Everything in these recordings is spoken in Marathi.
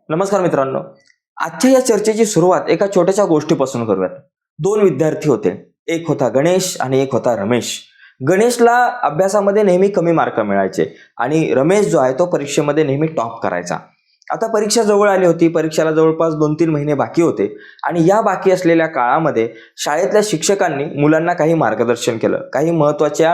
नमस्कार मित्रांनो. आजच्या या चर्चेची सुरुवात एका छोट्याशा गोष्टीपासून करूयात. दोन विद्यार्थी होते. एक होता गणेश आणि एक होता रमेश. गणेशला अभ्यासामध्ये नेहमी कमी मार्क मिळायचे आणि रमेश जो आहे तो परीक्षेमध्ये नेहमी टॉप करायचा. आता परीक्षा जवळ आली होती. परीक्षेला जवळपास 2-3 महिने बाकी होते आणि या बाकी असलेल्या काळामध्ये शाळेतल्या शिक्षकांनी मुलांना काही मार्गदर्शन केलं, काही महत्त्वाच्या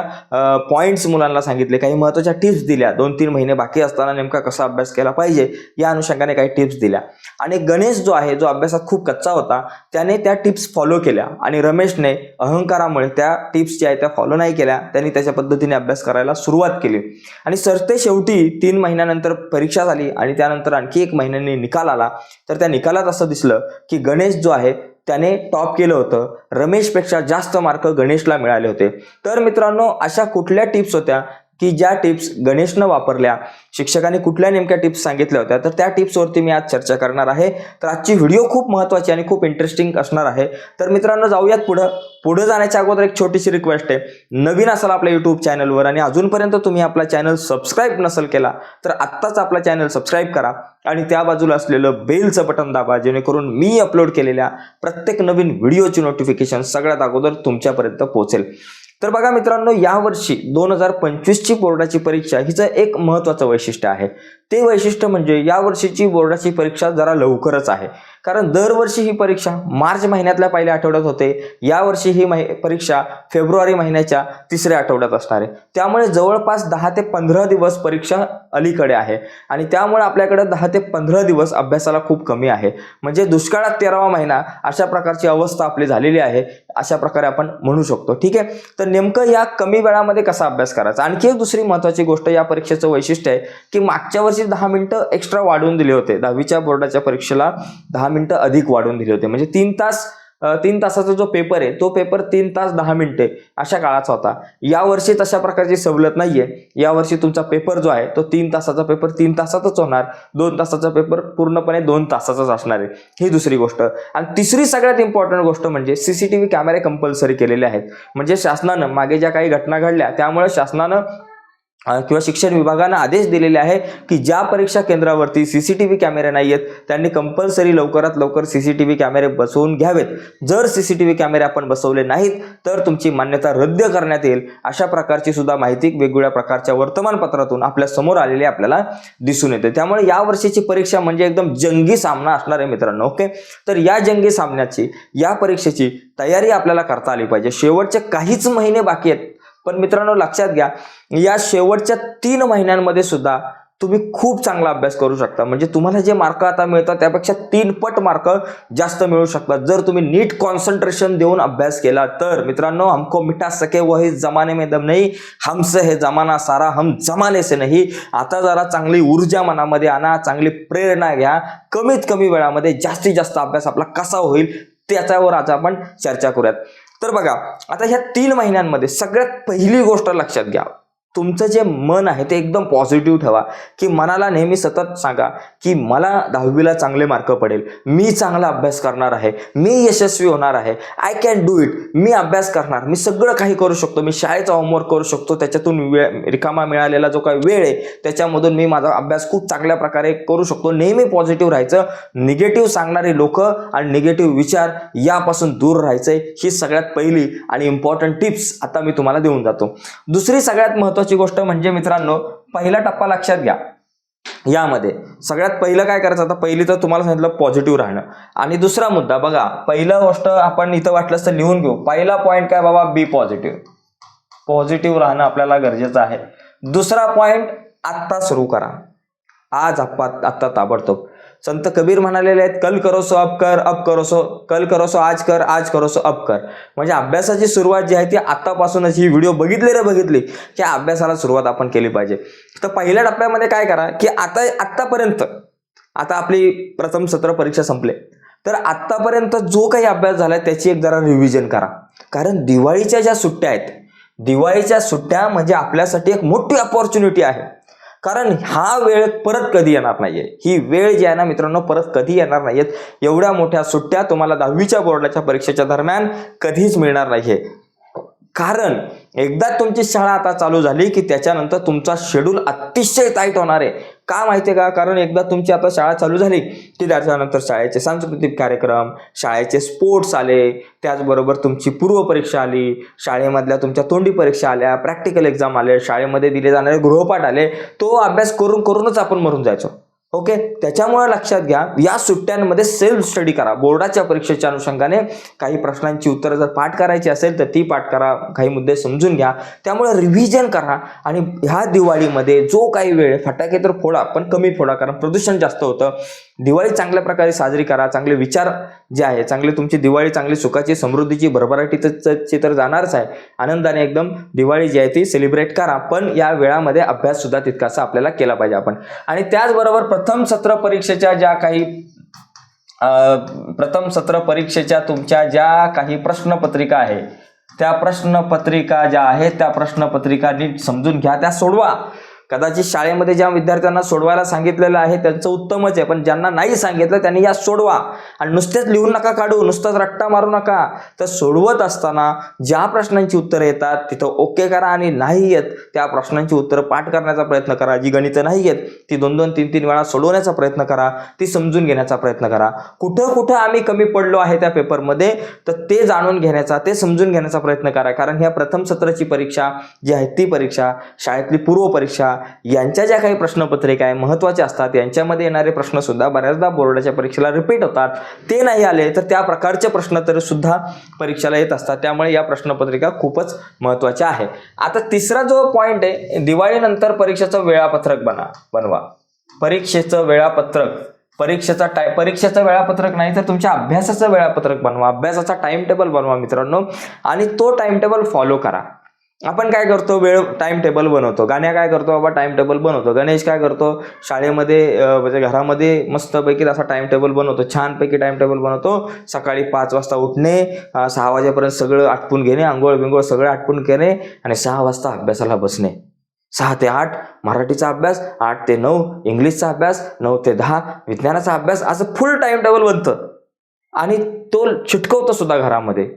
पॉईंट्स मुलांना सांगितले, काही महत्त्वाच्या टिप्स दिल्या. 2-3 महिने बाकी असताना नेमका कसा अभ्यास केला पाहिजे या अनुषंगाने काही टिप्स दिल्या आणि गणेश जो आहे, जो अभ्यासात खूप कच्चा होता, त्याने त्या टिप्स फॉलो केल्या आणि रमेशने अहंकारामुळे त्या टिप्स ज्या आहेत त्या फॉलो नाही केल्या. त्यांनी त्याच्या पद्धतीने अभ्यास करायला सुरुवात केली आणि सरते शेवटी 3 महिन्यानंतर परीक्षा झाली आणि त्यानंतर आणखी 1 महिन्याने निकाल आला. तर त्या निकालात असं दिसलं की गणेश जो आहे त्याने टॉप केलं होतं. रमेशपेक्षा जास्त मार्क गणेशला मिळाले होते. तर मित्रांनो, अशा कुठल्या टिप्स होत्या की ज्या टिप्स गणेशनं वापरल्या, शिक्षकांनी कुठल्या नेमक्या टिप्स सांगितल्या होत्या, तर त्या टिप्सवरती मी आज चर्चा करणार आहे. तर आजची व्हिडिओ खूप महत्त्वाची आणि खूप इंटरेस्टिंग असणार आहे. तर मित्रांनो, जाऊयात पुढे जाण्याच्या अगोदर एक छोटीशी रिक्वेस्ट आहे. नवीन असाल आपल्या यूट्यूब चॅनलवर आणि अजूनपर्यंत तुम्ही आपला चॅनल सबस्क्राईब नसेल केला तर आत्ताच आपला चॅनल सबस्क्राईब करा आणि त्या बाजूला असलेलं बेलचं बटन दाबा, जेणेकरून मी अपलोड केलेल्या प्रत्येक नवीन व्हिडिओची नोटिफिकेशन सगळ्यात अगोदर तुमच्यापर्यंत पोहोचेल. तर बघा मित्रांनो, यावर्षी 2025ची बोर्डाची परीक्षा हिचं एक महत्त्वाचं वैशिष्ट्य आहे. ते वैशिष्ट्य म्हणजे यावर्षीची बोर्डाची परीक्षा जरा लवकरच आहे. कारण दरवर्षी ही परीक्षा मार्च महिन्यातल्या पहिल्या आठवड्यात होते. यावर्षी ही परीक्षा फेब्रुवारी महिन्याच्या 3ऱ्या आठवड्यात असणार आहे. त्यामुळे जवळपास 10 ते 15 दिवस परीक्षा अलीकडे आहे आणि त्यामुळे आपल्याकडे 10 ते 15 दिवस अभ्यासाला खूप कमी आहे. म्हणजे दुष्काळात 13वा महिना अशा प्रकारची अवस्था आपली झालेली आहे, अशा प्रकारे आपण म्हणू शकतो. ठीक आहे. तर नेमकं या कमी वेळामध्ये कसा अभ्यास करायचा. आणखी एक दुसरी महत्त्वाची गोष्ट या परीक्षेचं वैशिष्ट्य आहे की मागच्या वर्षी 10 मिनिटं एक्स्ट्रा वाढवून दिले होते. 10वीच्या बोर्डाच्या परीक्षेला 10 मिनिटं अधिक वाढवून दिले होते. म्हणजे 3 तासाचा जो पेपर आहे तो पेपर 3 तास 10 मिनिटे अशा काळाचा होता. यावर्षी तशा प्रकारची सवलत नाहीये. यावर्षी तुमचा पेपर जो आहे तो 3 तासाचा पेपर 3 तासातच होणार. 2 तासाचा पेपर पूर्णपणे 2 तासाचाच असणार आहे. ही दुसरी गोष्ट. आणि तिसरी सगळ्यात इम्पॉर्टंट गोष्ट म्हणजे सीसीटीव्ही कॅमेरे कंपल्सरी केलेले आहेत. म्हणजे शासनानं मागे ज्या काही घटना घडल्या त्यामुळे शासनानं किंवा शिक्षण विभागानं आदेश दिलेले आहे की ज्या परीक्षा केंद्रावरती सीसीटीव्ही कॅमेरे नाही आहेत त्यांनी कंपल्सरी लवकरात लवकर सीसीटीव्ही कॅमेरे बसवून घ्यावेत. जर सीसीटीव्ही कॅमेरे आपण बसवले नाहीत तर तुमची मान्यता रद्द करण्यात येईल. अशा प्रकारची सुद्धा माहिती वेगवेगळ्या प्रकारच्या वर्तमानपत्रातून आपल्या समोर आलेली आपल्याला दिसून येते. त्यामुळे या वर्षीची परीक्षा म्हणजे एकदम जंगी सामना असणार आहे मित्रांनो. ओके. तर या जंगी सामन्याची, या परीक्षेची तयारी आपल्याला करता आली पाहिजे. शेवटचे काहीच महिने बाकी आहेत. पण मित्रांनो, लक्षात घ्या, या शेवटच्या 3 महिन्यांमध्ये सुद्धा तुम्ही खूप चांगला अभ्यास करू शकता. म्हणजे तुम्हाला जे मार्क आता मिळतात त्यापेक्षा 3 पट मार्क जास्त मिळू शकतात जर तुम्ही नीट कॉन्सन्ट्रेशन देऊन अभ्यास केला तर. मित्रांनो, हमको मिटा सके वो इस जमाने में दम नहीं, हमसे है जमाना सारा, हम जमाने से नहीं. आता जरा चांगली ऊर्जा मनामध्ये आणा, चांगली प्रेरणा घ्या. कमीत कमी वेळामध्ये जास्तीत जास्त अभ्यास आपला कसा होईल त्याच्यावर आज आपण चर्चा करूयात. तर बघा, आता ह्या 3 महिन्यांमध्ये सगळ्यात पहिली गोष्ट लक्षात घ्या, तुमचं जे मन आहे ते एकदम पॉझिटिव्ह ठेवा. की मनाला नेहमी सतत सांगा की मला 10वीला चांगले मार्क पडेल, मी चांगला अभ्यास करणार आहे, मी यशस्वी होणार आहे, आय कॅन डू इट, मी अभ्यास करणार, मी सगळं काही करू शकतो, मी शाळेचा होमवर्क करू शकतो, त्याच्यातून रिकामा मिळालेला जो काही वेळ आहे त्याच्यामधून मी माझा अभ्यास खूप चांगल्या प्रकारे करू शकतो. नेहमी पॉझिटिव्ह राहायचं. निगेटिव्ह सांगणारे लोक आणि निगेटिव्ह विचार यापासून दूर राहायचंय. ही सगळ्यात पहिली आणि इम्पॉर्टंट टिप्स आता मी तुम्हाला देऊन जातो. दुसरी सगळ्यात महत्त्वाची गोष्ट म्हणजे मित्रांनो, पहिला टप्पा लक्षात घ्या. यामध्ये सगळ्यात पहिलं काय करायचं, आता पहिली तर तुम्हाला सांगितलं पॉझिटिव्ह राहणं. आणि दुसरा मुद्दा बघा, पहिला गोष्ट आपण इथं वाटलं तर लिहून घेऊ. पहिला पॉईंट काय बाबा, बी पॉझिटिव्ह. पॉझिटिव्ह राहणं आपल्याला गरजेचं आहे. दुसरा पॉईंट, आत्ता सुरू करा. आज आत्ता ताबडतोब. संत कबीर म्हणालेले आहेत, कल करो सो अब कर, अब करो सो, कल करो सो आज कर, आज करो सो अब कर. म्हणजे अभ्यासाची सुरुवात जी आहे ती आतापासूनच, ही व्हिडिओ बघितली की अभ्यासाला सुरुवात आपण केली पाहिजे. तर पहिल्या टप्प्यामध्ये काय करा की आतापर्यंत, आता आपली प्रथम सत्र परीक्षा संपले तर आतापर्यंत जो काही अभ्यास झालाय त्याची एक जरा रिव्हिजन करा. कारण दिवाळीच्या ज्या सुट्ट्या आहेत, दिवाळीच्या सुट्ट्या म्हणजे आपल्यासाठी एक मोठी अपॉर्च्युनिटी आहे. कारण हा वेळ परत कधी येणार नाहीये. ही वेळ जी आहे ना मित्रांनो, परत कधी येणार नाहीयेत. एवढ्या मोठ्या सुट्ट्या तुम्हाला 10वीच्या बोर्डाच्या परीक्षेच्या दरम्यान कधीच मिळणार नाहीये. कारण एकदा तुमची शाळा आता चालू झाली की त्याच्यानंतर तुमचा शेड्यूल अतिशय टाईट होणार आहे. का माहिती आहे का? कारण एकदा तुमची आता शाळा चालू झाली की त्याच्यानंतर शाळेचे सांस्कृतिक कार्यक्रम, शाळेचे स्पोर्ट्स आले, त्याचबरोबर तुमची पूर्वपरीक्षा आली, शाळेमधल्या तुमच्या तोंडी परीक्षा आल्या, प्रॅक्टिकल एक्झाम आले, शाळेमध्ये दिले जाणारे गृहपाठ आले. तो अभ्यास करूनच आपण मरून जायचो. ओके, त्याच्यामुळे लक्षात घ्या, या सुट्ट्यांमध्ये सेल्फ स्टडी करा. बोर्डाच्या परीक्षेच्या अनुषंगाने काही प्रश्नांची उत्तरं जर पाठ करायची असेल तर ती पाठ करा, काही मुद्दे समजून घ्या. त्यामुळे रिव्हिजन करा आणि ह्या दिवाळीमध्ये जो काही वेळ, फटाके तर फोडा पण कमी फोडा कारण प्रदूषण जास्त होतं. दिवाळी चांगल्या प्रकारे साजरी करा. चांगले विचार जे आहे, चांगले तुमची दिवाळी चांगली सुखाची, समृद्धीची, भरभराटीची तर जाणारच आहे. आनंदाने एकदम दिवाळी जी आहे ती सेलिब्रेट करा, पण या वेळामध्ये अभ्यास सुद्धा तितकासा आपल्याला केला पाहिजे आपण. आणि त्याचबरोबर प्रथम सत्र परीक्षेच्या तुमच्या ज्या काही प्रश्नपत्रिका आहे, त्या प्रश्नपत्रिका ज्या आहेत त्या प्रश्नपत्रिका नीट समजून घ्या, त्या सोडवा. कदाचित शाळेमध्ये ज्या विद्यार्थ्यांना सोडवायला सांगितलेलं आहे त्यांचं उत्तमच आहे, पण ज्यांना नाही सांगितलं त्यांनी या सोडवा. आणि नुसतेच लिहून नका काढू, नुसताच रट्टा मारू नका. तर सोडवत असताना ज्या प्रश्नांची उत्तरं येतात तिथं ओके करा आणि नाही येत त्या प्रश्नांची उत्तरं पाठ करण्याचा प्रयत्न करा. जी गणितं नाही येत ती 2-2, 3-3 वेळा सोडवण्याचा प्रयत्न करा, ती समजून घेण्याचा प्रयत्न करा. कुठं आम्ही कमी पडलो आहे त्या पेपरमध्ये तर ते जाणून घेण्याचा, ते समजून घेण्याचा प्रयत्न करा. कारण ह्या प्रथम सत्राची परीक्षा जी आहे ती परीक्षा, शाळेतली पूर्वपरीक्षा, यांच्या ज्या काही प्रश्नपत्रिका आहे महत्त्वाच्या असतात, यांच्यामध्ये येणारे प्रश्न सुद्धा बऱ्याचदा बोर्डाच्या परीक्षेला रिपीट होतात. ते नाही आले तर त्या प्रकारचे प्रश्न तरी सुद्धा परीक्षेला येत असतात. त्यामुळे या प्रश्नपत्रिका खूपच महत्त्वाच्या आहे. आता तिसरा जो पॉइंट आहे, दिवाळीनंतर परीक्षेचं वेळापत्रक बनवा. परीक्षेचं वेळापत्रक नाही तर तुमच्या अभ्यासाचं वेळापत्रक बनवा, अभ्यासाचा टाइम टेबल बनवा मित्रांनो, आणि तो टाइम टेबल फॉलो करा. आपण काय करतो, टाइम टेबल बनवतो. गाण्या काय करतो बाबा, टाइम टेबल बनवतो. गणेश काय करतो, शाळेमध्ये म्हणजे घरामध्ये मस्तपैकी असा टाइम टेबल बनवतो, छानपैकी टाइम टेबल बनवतो. सकाळी 5 वाजता उठणे, 6 वाजेपर्यंत सगळं आटपून घेणे, आंघोळ बिंघोळ सगळं आटपून घेणे आणि 6 वाजता अभ्यासाला बसणे. 6 ते 8 मराठीचा अभ्यास, 8 ते 9 इंग्लिशचा अभ्यास, 9 ते 10 विज्ञानाचा अभ्यास, असं फुल टाइम टेबल बनतं. आणि तो चिटकवतो सुद्धा घरामध्ये,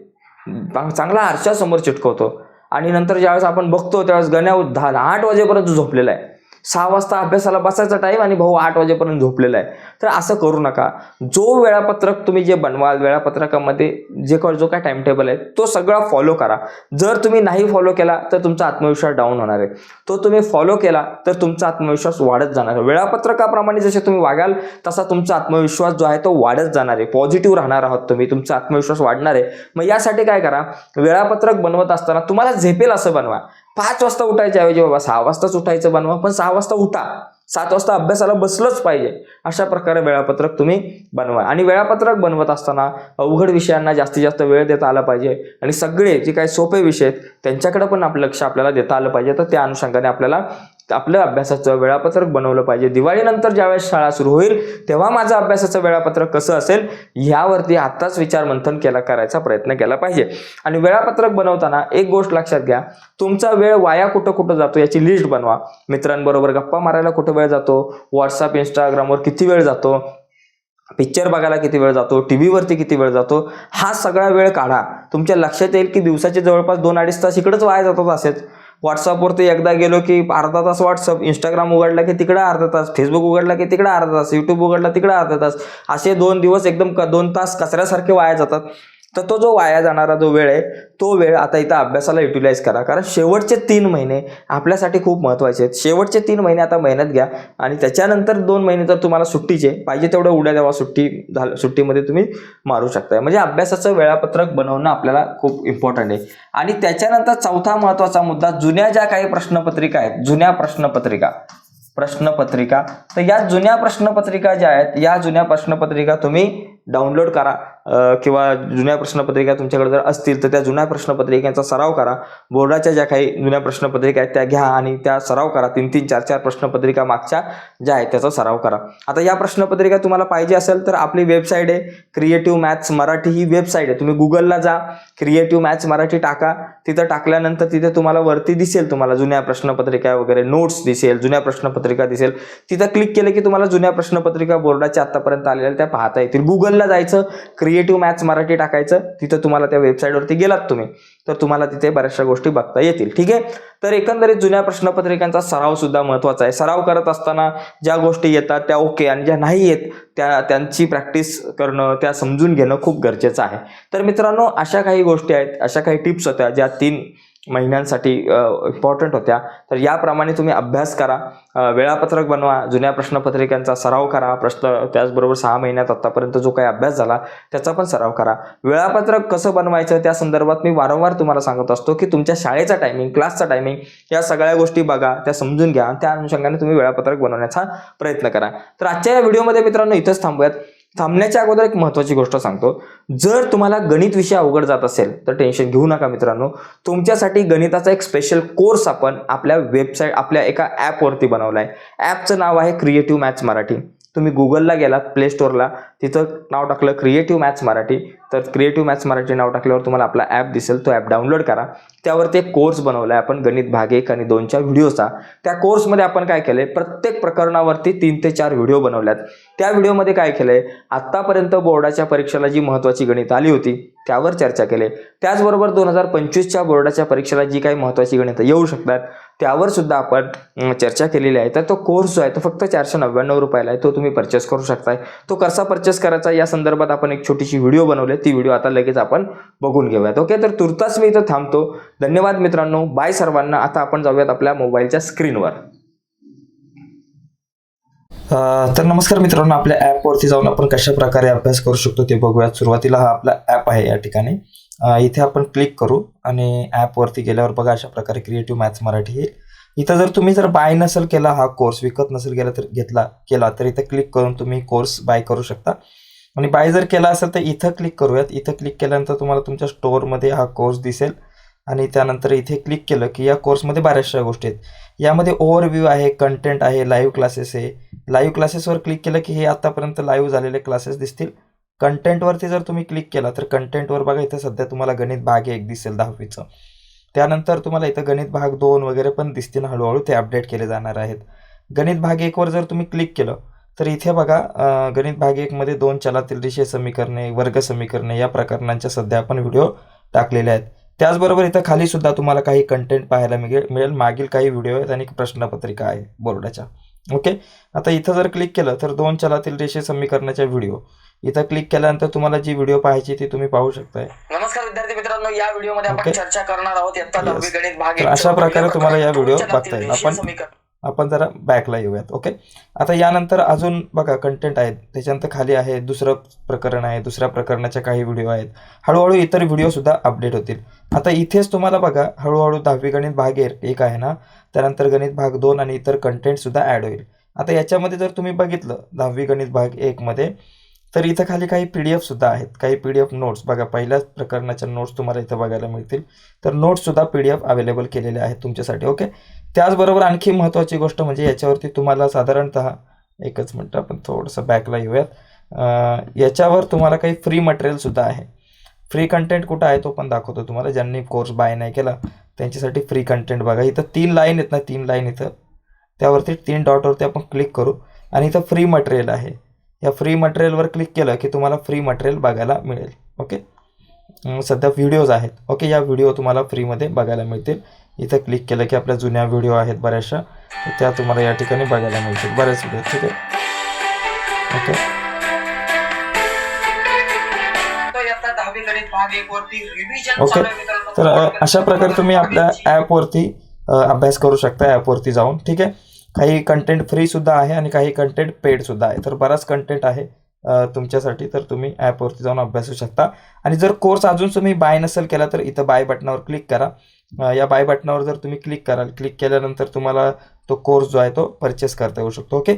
चांगला आरशासमोर चिटकवतो. आणि नंतर ज्यावेळेस आपण बघतो त्यावेळेस गण्या 8 वाजेपर्यंत झोपलेला आहे. 6 वाजता अभ्यासाला बसायचा टाइम आणि भाऊ 8 वाजेपर्यंत झोपलेला आहे. तर असं करू नका. जो वेळापत्रक तुम्ही जे बनवाल, वेळापत्रकामध्ये जो काय टाइम टेबल आहे तो सगळा फॉलो करा. जर तुम्ही नाही फॉलो केला तर तुमचा आत्मविश्वास डाऊन होणार आहे. तो तुम्ही फॉलो केला तर तुमचा आत्मविश्वास वाढत जाणार आहे. वेळापत्रकाप्रमाणे जसे तुम्ही वागाल तसा तुमचा आत्मविश्वास जो आहे तो वाढत जाणार आहे. पॉझिटिव्ह राहणार आहात तुम्ही, तुमचा आत्मविश्वास वाढणार आहे. मग यासाठी काय करा, वेळापत्रक बनवत असताना तुम्हाला झेपेल असं बनवा. 5 वाजता उठायच्या ऐवजी बाबा 6 वाजताच उठायचं बनवा, पण 6 वाजता उठा. 7 वाजता अभ्यासाला बसलंच पाहिजे. अशा प्रकारे वेळापत्रक तुम्ही बनवा. आणि वेळापत्रक बनवत असताना अवघड विषयांना जास्तीत जास्त वेळ देता आला पाहिजे आणि सगळे जे काही सोपे विषय आहेत त्यांच्याकडे पण आपलं लक्ष आपल्याला देता आलं पाहिजे. तर त्या अनुषंगाने आपल्याला आपलं अभ्यासाचं वेळापत्रक बनवलं पाहिजे. दिवाळीनंतर ज्यावेळेस शाळा सुरू होईल तेव्हा माझं अभ्यासाचं वेळापत्रक कसं असेल यावरती आत्ताच विचारमंथन करायचा प्रयत्न केला पाहिजे. आणि वेळापत्रक बनवताना एक गोष्ट लक्षात घ्या, तुमचा वेळ वाया कुठं जातो याची लिस्ट बनवा. मित्रांबरोबर गप्पा मारायला कुठं वेळ जातो, व्हॉट्सअप इंस्टाग्रामवर किती वेळ जातो, पिक्चर बघायला किती वेळ जातो, टीव्हीवरती किती वेळ जातो, हा सगळा वेळ काढा. तुमच्या लक्षात येईल की दिवसाचे जवळपास 2-2.5 तास इकडेच वाया जातात. असेच व्हॉट्सअपवरती एकदा गेलो की अर्धा तास व्हॉट्सअप, इंस्टाग्राम उघडला की तिकडे अर्धा तास, फेसबुक उघडला की तिकडे अर्धा तास, यूट्यूब उघडला तिकडे अर्धा तास, असे 2 दिवस एकदम 2 तास कचऱ्यासारखे वाया जातात. तर तो जो वाया जाणारा जो वेळ आहे तो वेळ आता इथं अभ्यासाला युटिलाइज करा. कारण शेवटचे 3 महिने आपल्यासाठी खूप महत्त्वाचे आहेत. शेवटचे 3 महिने आता मेहनत घ्या आणि त्याच्यानंतर 2 महिने तर तुम्हाला सुट्टीचे पाहिजे तेवढं उड्या द्यावा, सुट्टीमध्ये तुम्ही मारू शकता. म्हणजे अभ्यासाचं वेळापत्रक बनवणं आपल्याला खूप इम्पॉर्टंट आहे. आणि त्याच्यानंतर चौथा महत्त्वाचा मुद्दा, जुन्या ज्या काही प्रश्नपत्रिका आहेत, जुन्या प्रश्नपत्रिका, तर या जुन्या प्रश्नपत्रिका ज्या आहेत या जुन्या प्रश्नपत्रिका तुम्ही डाउनलोड करा किंवा जुन्या प्रश्नपत्रिका तुमच्याकडे जर असतील तर त्या जुन्या प्रश्नपत्रिकांचा सराव करा. बोर्डाच्या ज्या काही जुन्या प्रश्नपत्रिका आहेत त्या घ्या आणि त्या सराव करा. 3-3, 4-4 प्रश्नपत्रिका मागच्या ज्या आहेत त्याचा सराव करा. आता या प्रश्नपत्रिका तुम्हाला पाहिजे असेल तर आपली वेबसाईट आहे क्रिएटिव्ह मॅथ्स मराठी, ही वेबसाईट आहे. तुम्ही गुगलला जा, क्रिएटिव्ह मॅथ्स मराठी टाका. तिथं टाकल्यानंतर तिथे तुम्हाला वरती दिसेल, तुम्हाला जुन्या प्रश्नपत्रिका वगैरे नोट्स दिसेल, जुन्या प्रश्नपत्रिका दिसेल. तिथं क्लिक केलं की तुम्हाला जुन्या प्रश्नपत्रिका बोर्डाच्या आतापर्यंत आलेल्या त्या पाहता येतील. गुगलला जायचं, क्रिएटिव्ह क्रिएटिव्ह मॅथ्स मराठी टाकायचं, तिथं तुम्हाला त्या वेबसाईटवरती गेलात तुम्ही तर तुम्हाला तिथे बऱ्याचशा गोष्टी बघता येतील. ठीक आहे, तर एकंदरीत जुन्या प्रश्नपत्रिकांचा सराव सुद्धा महत्त्वाचा आहे. सराव करत असताना ज्या गोष्टी येतात त्या ओके, आणि ज्या नाही येत त्यांची प्रॅक्टिस करणं, त्या समजून घेणं खूप गरजेचं आहे. तर मित्रांनो, अशा काही गोष्टी आहेत, अशा काही टिप्स होत्या ज्या 3 महिन्यांसाठी इम्पॉर्टंट होत्या. तर याप्रमाणे तुम्ही अभ्यास करा, वेळापत्रक बनवा, जुन्या प्रश्नपत्रिकांचा सराव करा, त्याचबरोबर 6 महिन्यात आतापर्यंत जो काही अभ्यास झाला त्याचा पण सराव करा. वेळापत्रक कसं बनवायचं त्या संदर्भात मी वारंवार तुम्हाला सांगत असतो की तुमच्या शाळेचा टायमिंग, क्लासचा टायमिंग, या सगळ्या गोष्टी बघा, त्या समजून घ्या, त्या अनुषंगाने तुम्ही वेळापत्रक बनवण्याचा प्रयत्न करा. तर आजच्या या व्हिडिओमध्ये मित्रांनो इथंच थांबूयात. थांबण्याच्या अगोदर एक महत्त्वाची गोष्ट सांगतो. जर तुम्हाला गणित विषय अवघड जात असेल तर टेन्शन घेऊ नका मित्रांनो. तुमच्यासाठी गणिताचा एक स्पेशल कोर्स आपण आपल्या वेबसाईट, आपल्या एका ॲपवरती बनवला आहे. ॲपचं नाव आहे क्रिएटिव्ह मॅथ्स मराठी. तुम्ही गुगलला गेलात, प्ले स्टोअरला, तिथं नाव टाकलं क्रिएटिव्ह मॅथ्स मराठी, तर क्रिएटिव्ह मॅथ्स मराठी नाव टाकल्यावर तुम्हाला आपला ॲप दिसेल. तो ॲप डाउनलोड करा. त्यावरती एक कोर्स बनवला आहे आपण गणित भाग 1 आणि 2च्या व्हिडिओचा. त्या कोर्समध्ये आपण काय केलंय, प्रत्येक प्रकरणावरती 3 ते 4 व्हिडिओ बनवल्यात. त्या व्हिडिओमध्ये काय केलंय, आतापर्यंत बोर्डाच्या परीक्षेला जी महत्त्वाची गणित आली होती त्यावर चर्चा केली. त्याचबरोबर 2025च्या बोर्डाच्या परीक्षेला जी काही महत्त्वाची गणितं येऊ शकतात त्यावर सुद्धा आपण चर्चा केलेली आहे. तर तो कोर्स जो आहे तो फक्त 499 रुपयाला आहे. तो तुम्ही परचेस करू शकताय. तो कसा परचेस करायचा या संदर्भात आपण एक छोटीशी व्हिडिओ बनवली. ती व्हिडिओ आता लगेच आपण बघून घेऊयात. ओके, तर तुर्तास मी इथं थांबतो. धन्यवाद मित्रांनो, बाय सर्वांना. आता आपण जाऊयात आपल्या मोबाईलच्या स्क्रीनवर. तर नमस्कार मित्रांनो, आपल्या ॲपवरती जाऊन आपण कशा प्रकारे अभ्यास करू शकतो ते बघूयात. सुरुवातीला हा आपला ॲप आहे. या ठिकाणी इथे आपण क्लिक करू आणि ॲपवरती गेल्यावर बघा अशा प्रकारे क्रिएटिव्ह मॅथ्स मराठी येईल. इथं जर बाय नसेल केला, हा कोर्स विकत नसेल केला तर केला तर इथं क्लिक करून तुम्ही कोर्स बाय करू शकता. आणि बाय जर केला असेल तर इथं क्लिक करूयात. इथं क्लिक केल्यानंतर तुम्हाला तुमच्या स्टोअरमध्ये हा कोर्स दिसेल आणि त्यानंतर इथे क्लिक केलं की या कोर्समध्ये बऱ्याचशा गोष्टी आहेत. यामध्ये ओव्हरव्ह्यू आहे, कंटेंट आहे, लाईव्ह क्लासेस आहे. लाईव्ह क्लासेसवर क्लिक केलं की हे आतापर्यंत लाईव्ह झालेले क्लासेस दिसतील. कंटेंटवरती जर तुम्ही क्लिक केला तर कंटेंटवर बघा इथं सध्या तुम्हाला गणित भाग 1 दिसेल 10वीचं. त्यानंतर तुम्हाला इथं गणित भाग 2 वगैरे पण दिसतील. हळूहळू ते अपडेट केले जाणार आहेत. गणित भाग 1वर जर तुम्ही क्लिक केलं तर इथे बघा गणित भाग 1मध्ये 2 चलातील रेषीय समीकरणे, वर्ग समीकरणे या प्रकरणांच्या सध्या आपण व्हिडिओ टाकलेले आहेत. त्याचबरोबर इथं खाली सुद्धा तुम्हाला काही कंटेंट पाहायला मिळेल. मागील काही व्हिडिओ आहेत आणि प्रश्नपत्रिका आहे बोर्डाच्या. ओके, आता इथं जर क्लिक केलं तर 2 चलातील रेषीय समीकरणाच्या व्हिडिओ इथं क्लिक केल्यानंतर तुम्हाला जी व्हिडिओ पाहायची ती तुम्ही पाहू शकताय. नमस्कार विद्यार्थी मित्रांनो, या व्हिडिओमध्ये आपण चर्चा करणार आहोत इयत्ता 10वी गणित भाग 1. अशा प्रकारे तुम्हाला या व्हिडिओ बघता येईल. आपण जरा बॅकला येऊयात. ओके, आता यानंतर अजून बघा कंटेंट आहेत. त्याच्यानंतर खाली आहे दुसरं प्रकरण आहे, दुसऱ्या प्रकरणाच्या काही व्हिडिओ आहेत. हळूहळू इतर व्हिडिओ सुद्धा अपडेट होतील. आता इथेच तुम्हाला बघा हळूहळू 10वी गणित भाग 1 आहे ना, त्यानंतर गणित भाग 2 आणि इतर कंटेंट सुद्धा ॲड होईल. आता याच्यामध्ये जर तुम्ही बघितलं 10वी गणित भाग 1 मध्ये तर इथं खाली काही PDF सुद्धा आहेत. काही PDF नोट्स बघा, पहिल्याच प्रकरणाच्या नोट्स तुम्हाला इथं बघायला मिळतील. तर नोट्स सुद्धा PDF अवेलेबल केलेले आहेत तुमच्यासाठी. ओके, त्याचबरोबर आणखी महत्त्वाची गोष्ट म्हणजे याच्यावरती तुम्हाला साधारणतः एकच मिनटं आपण थोडंसं बॅकला येऊयात. याच्यावर तुम्हाला काही फ्री मटेरियल सुद्धा आहे. फ्री कंटेंट कुठं आहे तो पण दाखवतो तुम्हाला. ज्यांनी कोर्स बाय नाही केला त्यांच्यासाठी फ्री कंटेंट बघा. इथं 3 लाईन आहेत ना, 3 लाईन इथं त्यावरती 3 डॉटवरती आपण क्लिक करू आणि इथं फ्री मटेरियल आहे. या फ्री मटेरियलवर क्लिक केलं की तुम्हाला फ्री मटेरियल बघायला मिळेल. ओके, सध्या व्हिडिओज आहेत. ओके, या व्हिडिओ तुम्हाला फ्रीमध्ये बघायला मिळतील. इथं क्लिक केलं की आपल्या जुन्या व्हिडिओ आहेत बऱ्याचशा, त्या तुम्हाला या ठिकाणी बघायला मिळतील. बरेच व्हिडिओ. ठीक आहे. ओके, ओके, तर अशा प्रकारे तुम्ही आपल्या ॲपवरती अभ्यास करू शकता. ॲपवरती जाऊन ठीक आहे. काही कंटेंट फ्री सुद्धा आहे आणि काही कंटेंट पेड सुद्धा आहे. तर बराच कंटेंट आहे तुमच्यासाठी. तर तुम्ही ॲपवरती जाऊन अभ्यासू शकता. आणि जर कोर्स अजून तुम्ही बाय नसेल केला तर इथं बाय बटनावर क्लिक करा. या बाय बटनावर जर तुम्ही क्लिक कराल, क्लिक केल्यानंतर तुम्हाला तो कोर्स जो आहे तो परचेस करता येऊ शकतो. ओके,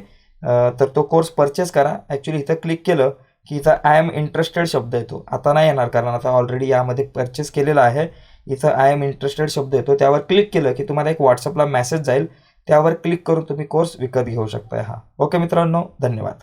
तर तो कोर्स परचेस करा. ॲक्च्युली इथं क्लिक केलं की इथं आय एम इंटरेस्टेड शब्द येतो. आता नाही येणार कारण आता ऑलरेडी यामध्ये परचेस केलेला आहे. इथं आय एम इंटरेस्टेड शब्द येतो. त्यावर क्लिक केलं की तुम्हाला एक व्हॉट्सअपला मेसेज जाईल. त्यावर क्लिक करून तुम्ही कोर्स विकत घेऊ शकताय. हा ओके मित्रांनो, धन्यवाद.